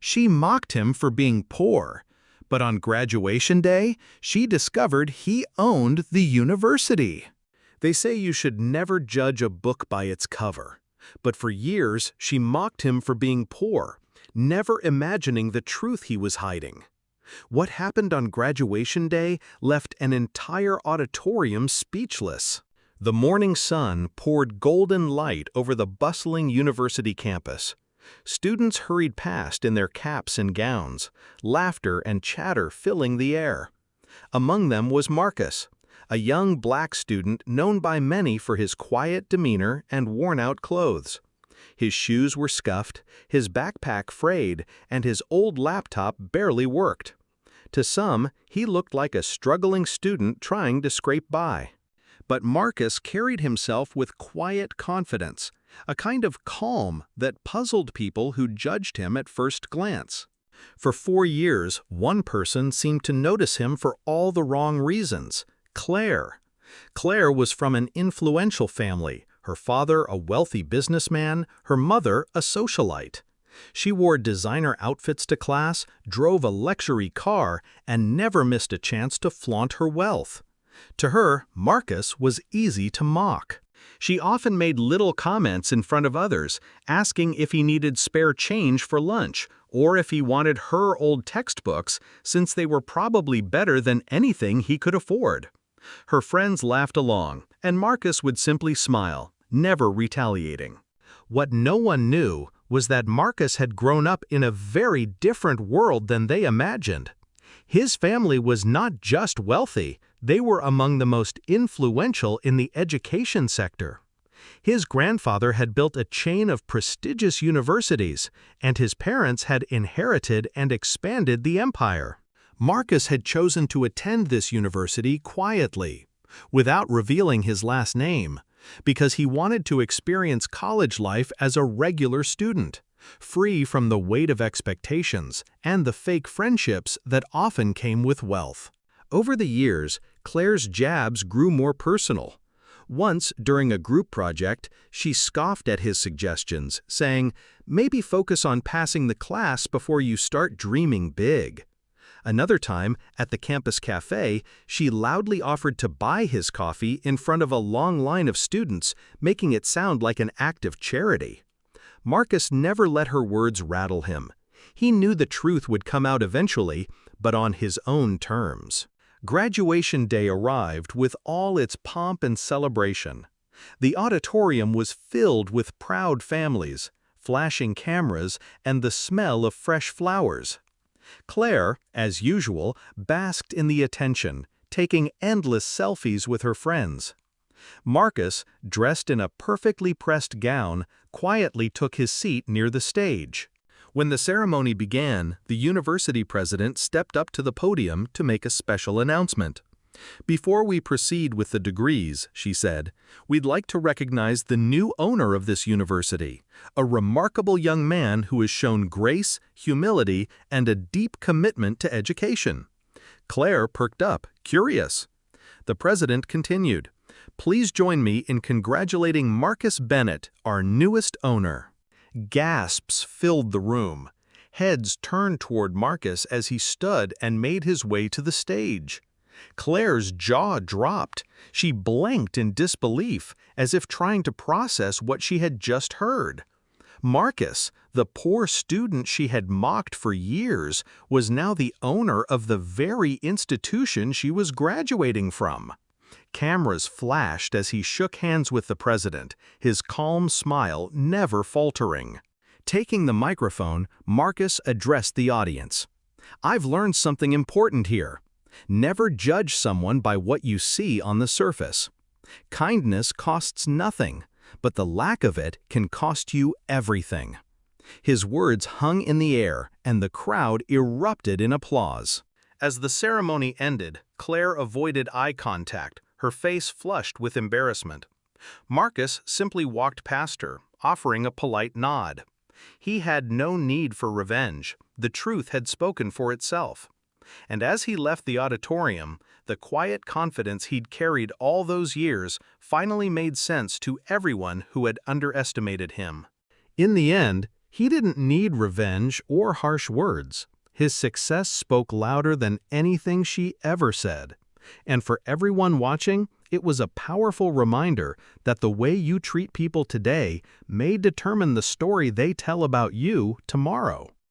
She mocked him for being poor, but on graduation day, she discovered he owned the university. They say you should never judge a book by its cover, but for years she mocked him for being poor, never imagining the truth he was hiding. What happened on graduation day left an entire auditorium speechless. The morning sun poured golden light over the bustling university campus. Students hurried past in their caps and gowns, laughter and chatter filling the air. Among them was Marcus, a young black student known by many for his quiet demeanor and worn-out clothes. His shoes were scuffed, his backpack frayed, and his old laptop barely worked. To some, he looked like a struggling student trying to scrape by. But Marcus carried himself with quiet confidence, a kind of calm that puzzled people who judged him at first glance. For 4 years, one person seemed to notice him for all the wrong reasons: Claire. Claire was from an influential family, her father a wealthy businessman, her mother a socialite. She wore designer outfits to class, drove a luxury car, and never missed a chance to flaunt her wealth. To her, Marcus was easy to mock. She often made little comments in front of others, asking if he needed spare change for lunch, or if he wanted her old textbooks, since they were probably better than anything he could afford. Her friends laughed along, and Marcus would simply smile, never retaliating. What no one knew was that Marcus had grown up in a very different world than they imagined. His family was not just wealthy, they were among the most influential in the education sector. His grandfather had built a chain of prestigious universities, and his parents had inherited and expanded the empire. Marcus had chosen to attend this university quietly, without revealing his last name, because he wanted to experience college life as a regular student, free from the weight of expectations and the fake friendships that often came with wealth. Over the years, Claire's jabs grew more personal. Once, during a group project, she scoffed at his suggestions, saying, "Maybe focus on passing the class before you start dreaming big." Another time, at the campus cafe, she loudly offered to buy his coffee in front of a long line of students, making it sound like an act of charity. Marcus never let her words rattle him. He knew the truth would come out eventually, but on his own terms. Graduation day arrived with all its pomp and celebration. The auditorium was filled with proud families, flashing cameras, and the smell of fresh flowers. Claire, as usual, basked in the attention, taking endless selfies with her friends. Marcus, dressed in a perfectly pressed gown, quietly took his seat near the stage. When the ceremony began, the university president stepped up to the podium to make a special announcement. "Before we proceed with the degrees," she said, "we'd like to recognize the new owner of this university, a remarkable young man who has shown grace, humility, and a deep commitment to education." Claire perked up, curious. The president continued, "Please join me in congratulating Marcus Bennett, our newest owner." Gasps filled the room. Heads turned toward Marcus as he stood and made his way to the stage. Claire's jaw dropped. She blinked in disbelief, as if trying to process what she had just heard. Marcus, the poor student she had mocked for years, was now the owner of the very institution she was graduating from. Cameras flashed as he shook hands with the president, his calm smile never faltering. Taking the microphone, Marcus addressed the audience. "I've learned something important here. Never judge someone by what you see on the surface. Kindness costs nothing, but the lack of it can cost you everything." His words hung in the air, and the crowd erupted in applause. As the ceremony ended, Claire avoided eye contact, her face flushed with embarrassment. Marcus simply walked past her, offering a polite nod. He had no need for revenge. The truth had spoken for itself. And as he left the auditorium, the quiet confidence he'd carried all those years finally made sense to everyone who had underestimated him. In the end, He didn't need revenge or harsh words. His success spoke louder than anything she ever said. And for everyone watching, it was a powerful reminder that the way you treat people today may determine the story they tell about you tomorrow.